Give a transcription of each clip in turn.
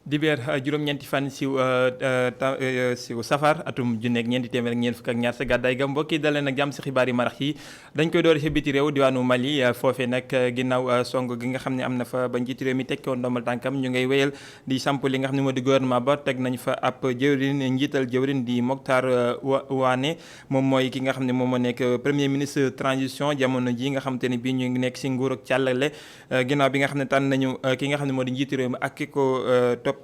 dibeer juróom-ñeenti fan si safar atum junneeg ñeenti téeméer ak ñeent fukk ak ñaar sa gàddaay ga mbokk yi dalee nag jàmm si xibaar yi marax yi dañ koy doori si biti réew diwaanu Mali foofee nag ginnaaw song gi nga xam ne am na fa ba njiiti réew mi tekki woon ndombal tànkam ñu ngay wéyal di samp li nga xam ne moo di gouvernement ba teg nañ fa ab jëwrin njiital jëwrin di Moctar Ouane moom mooy ki nga xam ne moom moo nekk premier ministre transition jamono ji nga xam te ne bii ñu ngi nekk si nguur ak càllale ginnaaw bi nga xam ne tànn nañu ki nga xam ne moo di njiiti réew mi ak ki ko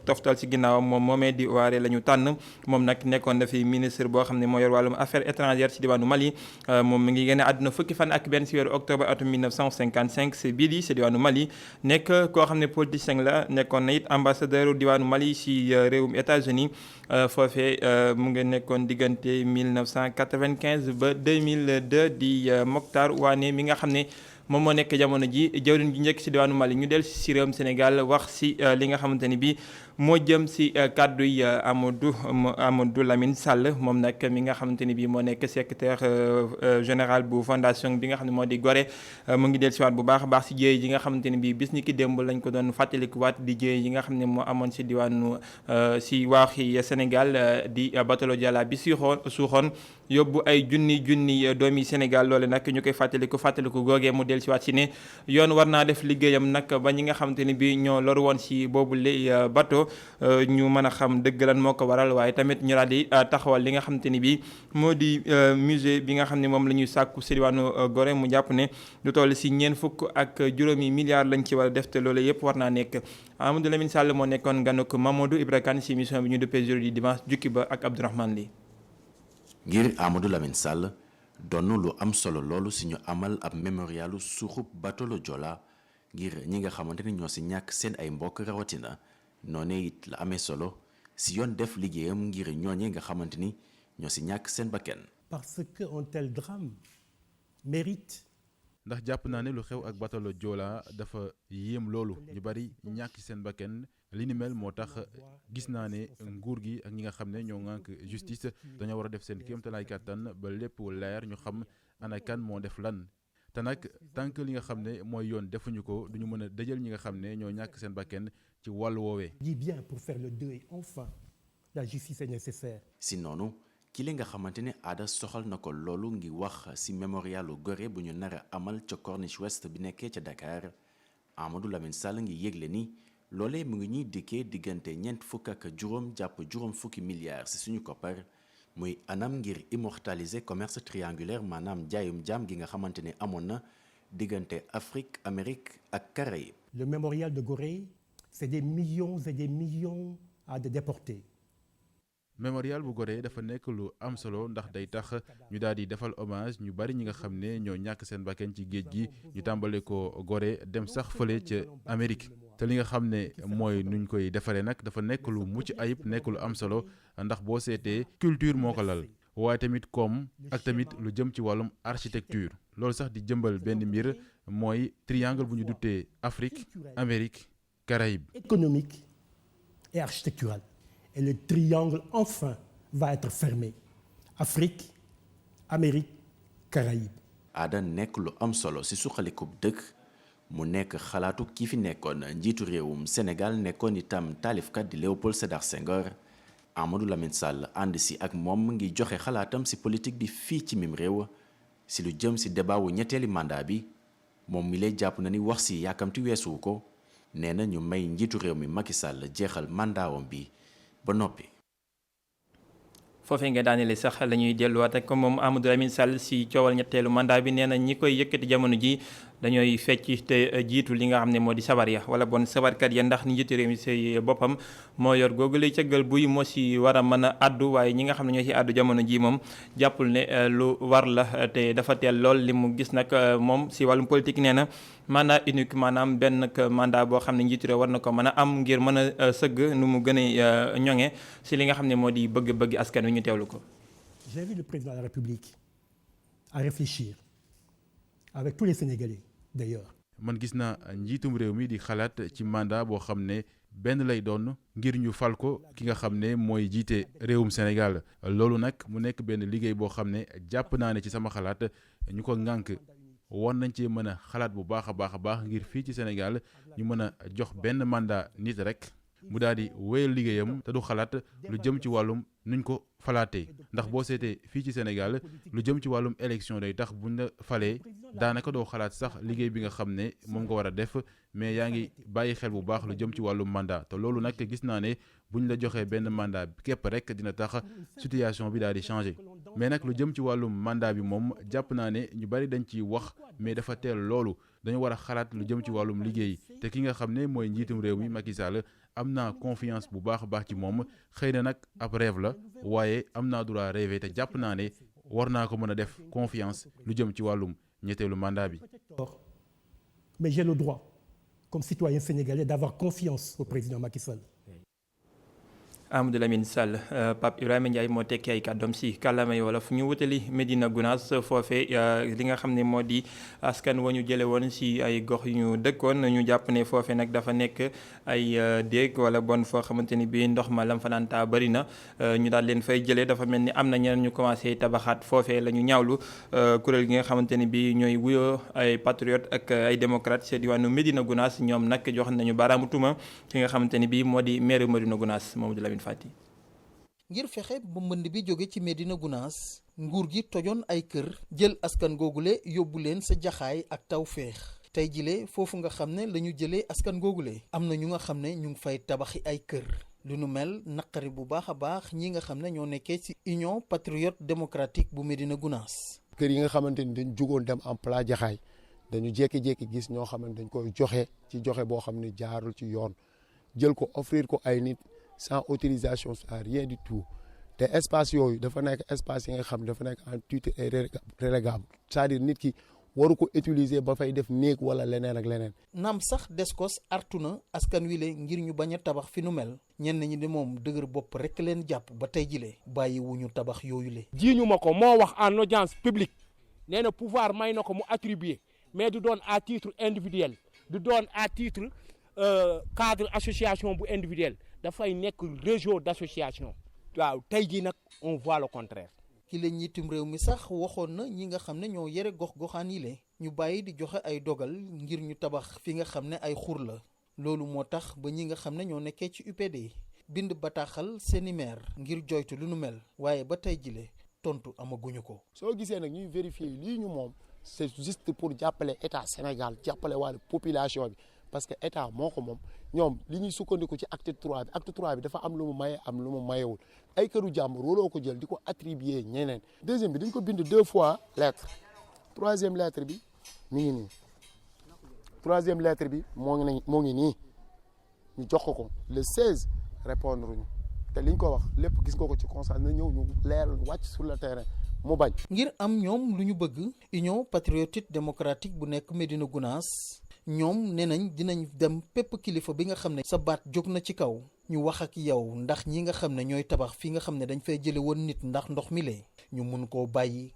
toftal ci ginnaawam moom moomee di waare la ñu tànn moom nag nekkoon na fi ministre boo xam ne moo yor wàllum affaires étrangères ci diwaanu Mali moom mi ngi génne àdduna fukki fan ak benn ci weeru octobre atum 1955 ci bii di ci diwaanu Mali nekk koo xam ne politicien la nekkoon na it ambassadeur diwaanu Mali ci réewum États-Unis foofee mu ngi nekkoon diggante 1995 ba 2002 di Moctar Ouane mi nga xam ne moom moo nekk jamono ji jawriñ ji njëkk ci diwaanu Mali ñu del ci réewum Sénégal wax ci li nga xamante ni bi moo jëm ci kàddu yi Amadou Lamine Sall moom nag mi nga xamante ni bi moo nekk secrétaire général bu fondation bi nga xam ne moo di Gorée mu ngi del ci waat bu baax a baax ci jéey yi nga xamante ni bi bis ni ki démb lañ ko doon fàttalikuwaat di jéey yi nga xam ne moo amoon ci diwaanu ci waaxi Sénégal di batalo Joola bi suuxoon yóbbu ay junni doomi Sénégal loole nag ñu koy fàttaliku googee mu del ci waat ci ne yoon war naa def liggéeyam nag ba ñi nga xamante ni bi ñoo loru woon ci boobu le bateau ñu mën a xam dëgg lan moo ko waral waaye tamit ñu daal di taxawal li nga xamante ni bi moo di musée bi nga xam ne moom la ñuy sàkku ci diwaanu Gorée mu jàpp ne lu toll ci ñeent fukk ak juróomi milliards lañ ci war a def te loolu yëpp war naa nekk Amadou Lamine Sall moo nekkoon ganuk Mamadou Ibra Kane ci émission bi ñu duppee jeudi dimanche jukki ba ak Abdourahmane Ly ngir Amadou Lamine Sall doon lu am solo loolu si ñu amal ab mémorialu suuxub batolo Joola ngir ñi nga xamante ni ñoo si ñàkk seen ay mbokk rawatina noonee it la amee solo si yoon def liggéeyam ngir ñooñee nga xamante ni ñoo si ñàkk seen bakken. Parce que un tel drame mérite. ndax jàpp naa ne lu xew ak batalo Joola dafa yéem loolu ñu bari ñàkk ci seen bakken li ni mel moo tax gis naa ne nguur gi ak ñi nga xam ne ñoo ŋànk justice dañoo war a def seen kéemtalaay kàttan ba lépp leer ñu xam ana kan moo def lan te nag tant que li nga xam ne mooy yoon defuñu ko duñu mën a dëjal ñi nga xam ne ñoo ñàkk seen bakken ci wàllu woowee. Dis bien pour faire le deuil enfin la justice est nécessaire. si noonu ki li nga xamante ne aada soxal na ko loolu ngi wax si mémorialu Gorée bu ñu nar a amal ca Corniche Ouest bi nekkee ca Dakar Amadou Lamine Sall ngi yégle ni loolee mu ngi ñuy dikkee diggante ñeent fukk ak juróom jàpp juróom fukki milliards si suñu koppar muy anam ngir immortaliser commerce triangulaire maanaam jaayum jaam gi nga xamante ne amoon na diggante Afrique Amérique ak Caraïbes. Le mémorial de Gorée c'est des millions et des millions à de déportés. mémorial bu Gorée dafa nekk lu am solo ndax day tax ñu daal di defal hommage ñu bari ñi nga xam ne ñoo ñàkk seen bakken ci géej gi ñu tàmbale ko Gorée dem sax fële ca Amérique te li nga xam ne mooy nuñ koy defaree nag dafa nekk lu mucc ayib nekk lu am solo ndax boo seetee culture moo ko lal waaye tamit koom ak tamit lu jëm ci wàllum architecture loolu sax di jëmbal benn mbir mooy triangle bu ñu duttee Afrique Amérique Caraïbes. Économique et architectural. Et le triangle enfin va être fermé. Afrique, Amérique, Caraïbes. aada nekk lu am solo ci suqalikub dëkk mu nekk xalaatu ki fi nekkoon njiitu réewum Sénégal nekkoon itam taalifkat di Léopold Sédar Senghor Amadou Lamine Sall ànd si ak moom ngi joxe xalaatam ci politique bi fii ci mim réew ci lu jëm ci débat wu ñetteeli mandat bi moom mi lay jàpp na ni wax ci yàkkamti weesuwu ko nee na ñu may njiitu réew mi Macky Sall jeexal mandaawam bi ba noppi. foofee nga daanele sax la ñuy delluwaat ak moom Amadou Lamine Sall si coowal ñetteelu mandat bi nee na ñi koy yëkkati jamono ji dañooy fecc te jiitu li nga xam ne moo di sabar ya wala bon sabarkat ya ndax ni njiitu réew mi si boppam moo yor googu lay cëggal buy moo si war a mën a addu waaye ñi nga xam ne ñoo si addu jamono ji moom jàppul ne lu war la te dafa teel lool li mu gis nag moom si wàllum politique nee na mandat unique maanaam benn mandat boo xam ne njiitu réew war na ko mën a am ngir mën a sëgg nu mu gën a ñoŋe si li nga xam ne moo di bëgg-bëgg askan wi ñu teewlu ko. J'invite le président de la République à réfléchir avec tous les Sénégalais d'ailleurs. man gis naa njiitum réew mi di xalaat ci mandat boo xam ne benn lay doon ngir ñu fal ko ki nga xam ne mooy jiite réewum Sénégal loolu nag mu nekk benn liggéey boo xam ne jàpp naa ne ci sama xalaat ñu ko ŋànk war nañ ci mën a xalaat bu baax a baax ngir fii ci Sénégal ñu mën a jox benn mandat nit rek mu daal di wéyal liggéeyam te du xalaat lu jëm ci wàllum nuñ ko falaatee ndax boo seetee fii ci Sénégal lu jëm ci wàllum élection day tax buñ la falee daanaka doo xalaat sax liggéey bi nga xam ne moom nga war a def mais yaa ngi bàyyi xel bu baax lu jëm ci wàllum mandat te loolu nag gis naa ne buñ la joxee benn mandat képp rek dina tax situation bi daal di changer mais nag lu jëm ci wàllum mandat bi moom jàpp naa ne ñu bari dañ ciy wax mais dafa teel loolu dañu war a xalaat lu jëm ci wàllum liggéey te ki nga xam ne mooy njiitum réew mi Macky Sall am naa confiance bu baax a baax ci moom xëy na nag ab rêve la waaye am naa droit rêver te jàpp naa ne war naa ko mën a def confiance lu jëm ci wàllum ñetteelu mandat bi. Mais j'ai le droit, comme citoyen sénégalais, d'avoir confiance au président Macky Sall. Amadou Lamine Sall Pape Ibrahima Ndiaye moo tekki ay kàddoom si kàllaamay wolof ñu wutali Médina Gounass foofee li nga xam ne moo di askan wa ñu jële woon si ay gox yu ñu dëkkoon ñu jàpp ne foofee nag dafa nekk ay déeg wala bon foo xamante ni bii ndox ma lam fa naan taa bëri na ñu daal leen fay jëlee dafa mel ni am na ñeneen ñu commencé tabaxaat foofee la ñu ñaawlu kuréel gi nga xamante ni bii ñooy wuyoo ay patriote ak ay démocrate ci diwaanu Médina Gounass ñoom nag jox nañu baaraamu tuuma ki nga xamante ni bii moo di maire Médina Gounass Mamadou Lamine Fati. ngir fexe ba mbënd bi jóge ci Médina Gounass nguur gi tojoon ay kër jël askan googule yóbbu leen sa jaxaay ak Tawféex tey jile foofu nga xam ne la ñu jëlee askan googule am na ñu nga xam ne ñu ngi fay tabaxi ay kër lu nu mel naqari bu baax a baax ñi nga xam ne ñoo nekkee ci Union Patriote Démocratique bu Médina Gounass. kër yi nga xamante ni dañ jugoon dem en plat jaxaay dañu jékki-jékki gis ñoo xam ne dañ koy joxe ci joxe boo xam ne jaarul ci yoon jël ko offrir ko ay nit. sans autorisation sans rien du tout te espace yooyu dafa nekk espace yi nga xam dafa nekk en tutelle et relégable c'est-à-dire nit ki waru ko utiliser ba fay def néeg wala leneen ak leneen. naam sax Descos artu na askan wi le ngir ñu bañ a tabax fi nu mel ñenn ñi de moom dëgër bopp rek leen jàpp ba tey jile bàyyi wu ñu tabax yooyu le. jiiñu ma ko moo wax en audience publique nee na pouvoir may na ko mu attribuer mais du doon à titre individuel du doon à titre cadre association bu individuel. dafay nekk réseau d'association waaw tey jii nag on voit le contraire. ki la njiitum réew mi sax waxoon na ñi nga xam ne ñoo yore gox-goxaan yi le ñu bàyyi di joxe ay dogal ngir ñu tabax fi nga xam ne ay xur la loolu moo tax ba ñi nga xam ne ñoo nekkee ci UPD bind bataaxal seeni maire ngir joytu lu nu mel waaye ba tey jile tontu amaguñu ko. soo gisee nag ñuy vérifier lii ñu moom c'est juste pour jàppale état Sénégal jàppale wàllu population bi. parce que état moo ko moom ñoom li ñuy sukkandiku ci acte 3 bi acte 3 bi dafa am lu mu maye am lu mu mayewul ay këru jàmbur waroo ko jël di ko attribuer ñeneen. deuxième bi dañ ko bind 2 fois lettre troisième lettre bi mi ngi nii troisième lettre bi moo ngi nii ñu jox ko le 16 répondre ñu te liñ ko wax lépp gis nga ko ci constat na ñëw ñu leeral wàcc sur le terrain mu bañ. ngir am ñoom lu ñu bëgg Union Patriotique Démocratique bu nekk Médina Gounass. ñoom nee nañ dinañ dem pépp kilifa bi nga xam ne sa baat jóg na ci kaw ñu wax ak yow ndax ñi nga xam ne ñooy tabax fi nga xam ne dañ fay jële woon nit ndax ndox mi lee ñu mun koo bàyyi.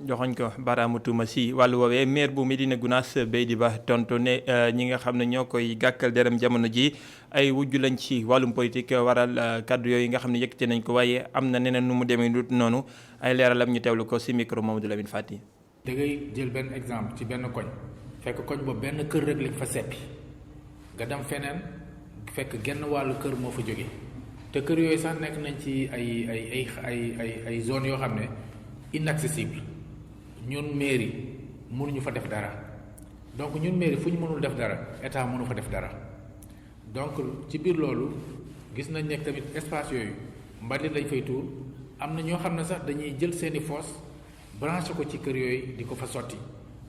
joxoñ ko baaraamu tuuma si wàllu woowee maire bu Médina Gounass Beydi Ba tontu ne ñi nga xam ne ñoo koy gàkkal deram jamono ji ay wujju lañ ci wàllum politique waral kaddu yooyu nga xam ne yëkkati nañ ko waaye am na neneen nu mu demee dut noonu ay leeralam ñu teewlu ko si micro Mamadou Lamine Fati. da ngay jël benn exemple ci benn koñ fekk koñ boobu benn kër rek lañ fa seppi nga dem feneen fekk genn wàllu kër moo fa jóge te kër yooyu sax nekk nañ ci ay zones yoo xam ne inaccessible ñun mairie mënuñu fa def dara donc ñun mairie fu ñu mënul def dara état mënu fa def dara donc ci biir loolu gis nañ nekk tamit espace yooyu mbalit lañ fay tuur am na ñoo xam ne sax dañuy jël seeni fosse branché ko ci kër yooyu di ko fa sotti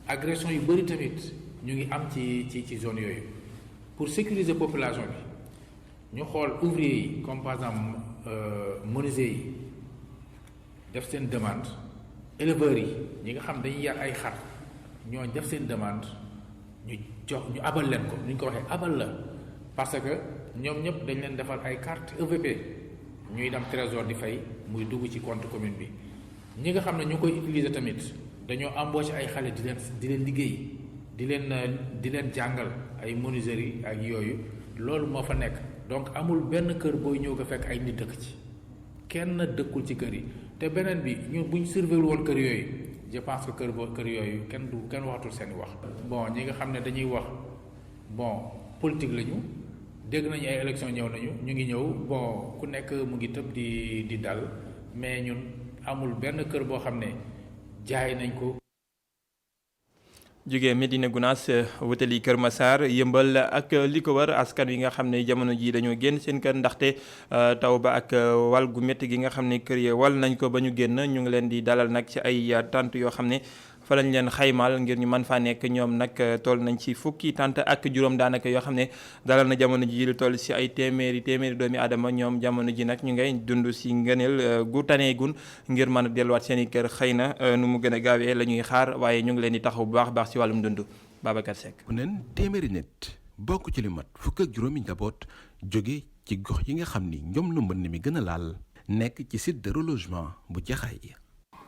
agression yu bëri tamit ñu ngi am ci zone yooyu pour sécuriser population bi ñu xool ouvrier yi comme par exemple menuisier yi def seen demande éleveurs yi ñi nga xam dañuy yar ay xar ñooñ def seen demande ñu abal leen ko ni ñu ko waxee abal la parce que ñoom ñëpp dañ leen defal ay carte EVP ñuy dem trésor di fay muy dugg ci compte commune bi ñi nga xam ne ñu koy utiliser tamit dañoo embauché ay xale di leen liggéey di leen jàngal ay menuiserie ak yooyu loolu moo fa nekk donc amul benn kër booy ñëw nga fekk ay nit dëkk ci kenn dëkkul ci kër yi te beneen bi ñun buñ surveiller woon kër yooyu je pense que kër yooyu kenn waxatul seen wax bon ñi nga xam ne dañuy wax bon politique lañu dégg nañu ay élection ñëw nañu ñu ngi ñëw bon ku nekk mu ngi tëb di dal mais ñun amul benn kër boo xam ne jaay nañ ko. jóge Médina Gounass wutali Kër Massar Yëmbal ak li ko wër askan wi nga xam ne jamono ji dañoo génn seen kër ndaxte taw ba ak wal gu métti gi nga xam ne kër yi wal nañ ko ba ñu génn ñu ngi leen di dalal nag ci ay tànt yoo xam ne fa lañ leen xaymaal ngir ñu mën faa nekk ñoom nag toll nañ ci fukki tànt ak juróom daanaka yoo xam ne dalal na jamono ji lu toll si ay téeméeri doomi aadama ñoom jamono ji nag ñu ngay dund si ngëneel gu taneegun ngir mën a delluwaat seen i kër xëy na nu mu gën a gaawee la ñuy xaar waaye ñu ngi leen di taxaw bu baax si wàllum dund Babacar Seck. ku neen téeméeri nit bokk ci li mat fukk ak juróomi njaboot jóge ci gox yi nga xam ni ñoom la mbënn mi gën a laal nekk ci site de relogement bu Jaxaay.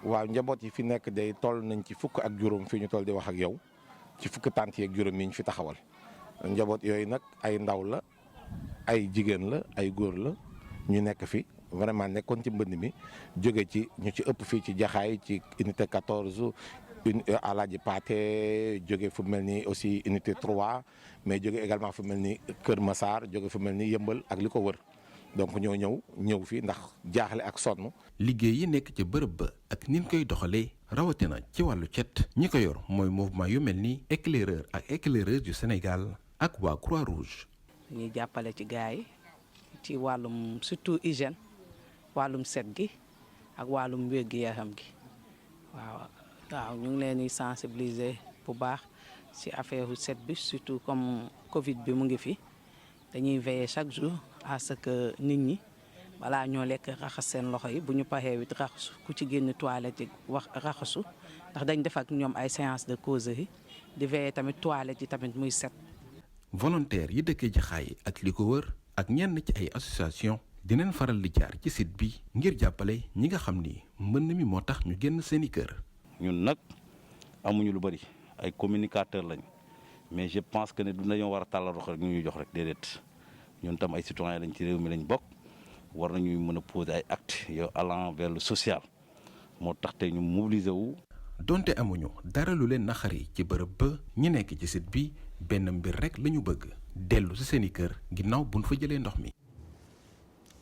waaw njaboot yi fi nekk day toll nañ ci fukk ak juróom fi ñu toll di wax ak yow ci fukk tànt yeeg juróom yi ñu fi taxawal njaboot yooyu nag ay ndaw la ay jigéen la ay góor la ñu nekk fi vraiment nekkoon ci mbënd mi jóge ci ñu ci ëpp fii ci Jaxaay ci unité 14 Alaaji Paate jóge fu mel ni aussi unité 3 mais jóge également fu mel ni Kër Massar jóge fu mel ni Yëmbal ak li ko wër donc ñoo ñëw fi ndax jaaxle ak sonn. liggéey yi nekk ca bërëb ba ak nin koy doxalee rawatina ci wàllu cet ñi ko yor mooy mouvement yu mel ni éclaireur ak éclaireuse du Sénégal ak waa Croix-Rouge. ñuy jàppale ci gars yi ci wàllum surtout hygiène wàllum set gi ak wàllum wér-gi-yaram gi waaw ñu ngi leen di sensibiliser bu baax ci affaire set bi surtout comme Covid bi mu ngi fi dañuy veiller chaque jour à ce que nit ñi balaa ñoo lekk raxas seen loxo yi bu ñu paree wit raxasu ku ci génn toilette yi wax raxasu ndax dañ def ak ñoom ay séance de causerie di veiller tamit toilette yi tamit muy set. volontaire yi dëkkee Jaxaay ak li ko wër ak ñenn ci ay association dinañ faral di jaar ci site bi ngir jàppale ñi nga xam ni mbënn mi moo tax ñu génn seeni kër. ñun nag amuñu lu bari ay communicateur lañ mais je pense que ne du nañoo war a tàllal loxo rek ñu ñuy jox rek déedéet ñun tam ay citoyen lañ ci réew mi lañ bokk war nañuy mën a poser ay actes yow allant vers le social moo tax tey ñu mobiliser wu. donte amuñu dara lu leen naxari ci bërëb ba ñi nekk ci site bi benn mbir rek la ñu bëgg dellu ci seeni kër ginnaaw buñ fa jëlee ndox mi.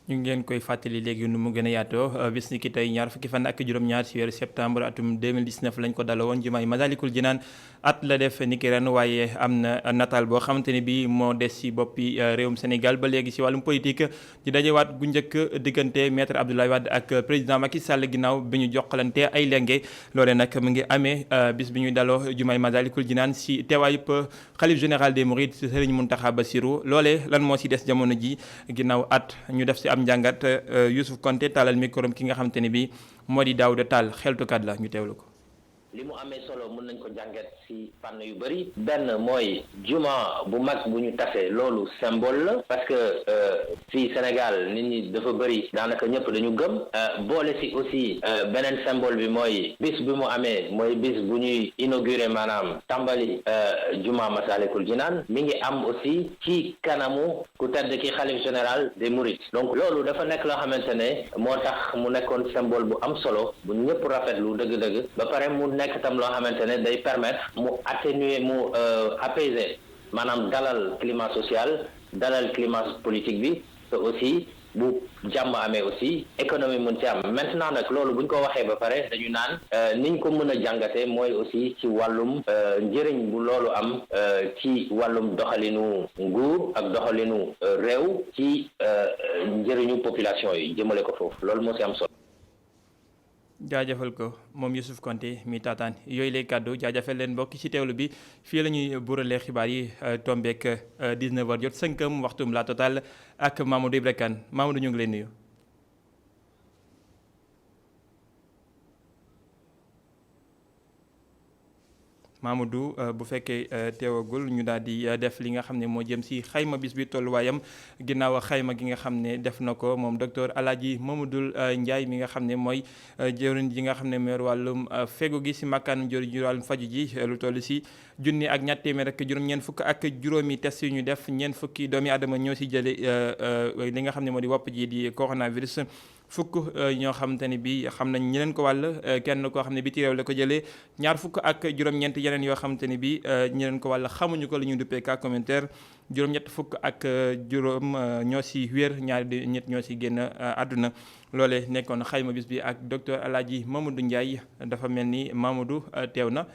ñu ngi leen koy fàttali léegi nu mu gën a yaatoo bis ni ki tey ñaar fukki fan ak juróom-ñaar ci weeru septembre atum 2019 lañ ko daloo woon jumaay Masalikul Jinaan at la def ni ki ren waaye am na nataal boo xamante ne bii moo des ci boppi réewum Sénégal ba léegi ci wàllum politique di dajewaat gu njëkk diggante maître Abdoulaye Wade ak président Macky Sall ginnaaw bi ñu jokkalante ay lenge loole nag mu ngi amee bis bi ñuy daloo jumaay Masalikul Jinaan ci teewaayub xalif général des Mourides Serigne Mountakha Bassirou loole lan moo ci des jamono ji ginnaaw at ñu def ci am njàngat Youssouf Konté taalal micro ki nga xamante ne bii moo di Daouda Tall xeltukat la ñu teewlu ko. li mu amee solo mën nañ ko jàngat ci fànn yu bëri benn mooy juma bu mag bu ñu tase loolu symbole la parce que fii Sénégal nit ñi dafa bëri daanaka ñëpp dañu gëm boole ci aussi beneen symbole bi mooy bis bi mu amee mooy bis bu ñuy inauguré maanaam tàmbali juma Masalikul Jinaan mi ngi am aussi ci kanamu ku tedd ki xalif général des Mourides donc loolu dafa nekk loo xamante ne moo tax mu nekkoon symbole bu am solo bu ñëpp rafetlu dëgg-dëgg ba pare mu nekk tam loo xamante ne day permettre mu atténuer mu apaiser maanaam dalal climat social dalal climat politique bi te aussi bu jàmm amee aussi économie mën ci am maintenant nag loolu bu ñu ko waxee ba pare dañu naan niñ ko mën a jàngatee mooy aussi ci wàllum njëriñ bu loolu am ci wàllum doxalinu nguur ak doxalinu réew ci njëriñu population yi jëmale ko foofu loolu moo ci am solo. jaajëfal ko moom Youssouf Konté mi taataan yooyu lay kàddu jaajëfal leen mbokk ci teewlu bi fii la ñuy buralee xibaar yi tombeek 19h jot 5am waxtum la total ak Mamadou Ibra Kane Mamadou ñu ngi leen nuyu. Mamadou bu fekkee teewagul ñu daal di def li nga xam ne moo jëm si xayma bis bi tolluwaayam ginnaaw xayma gi nga xam ne def na ko moom docteur Alaaji Mamadou Ndiaye mi nga xam ne mooy jëwriñ ji nga xam ne mooy wàllum fegu gi si makkaan jëriñ wàllum faju ji lu toll si junni ak ñett téeméer ak juróom-ñeent fukk ak juróomi test yu ñu def ñeent fukki doomi aadama ñoo si jële li nga xam ne moo di wopp ji di coronavirus fukk ñoo xamante ni bi xam nañ ñi leen ko wàll kenn koo xam ne biti réew la ko jëlee ñaar fukk ak juróom-ñeent yeneen yoo xamante ni bi ñi leen ko wàll xamuñu ko lu ñu duppee cas communautaire juróom-ñett fukk ak juróom ñoo si wér ñaari ñett ñoo si génn àdduna loole nekkoon xayma bis bi ak docteur Alaaji Mamadou Ndiaye dafa mel ni Mamadou teew na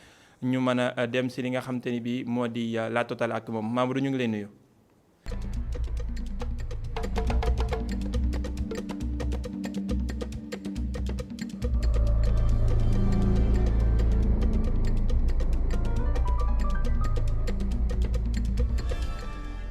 ñu mën a dem si li nga xamante ni bi moo di la totale ak moom Mamadou ñu ngi lay nuyu.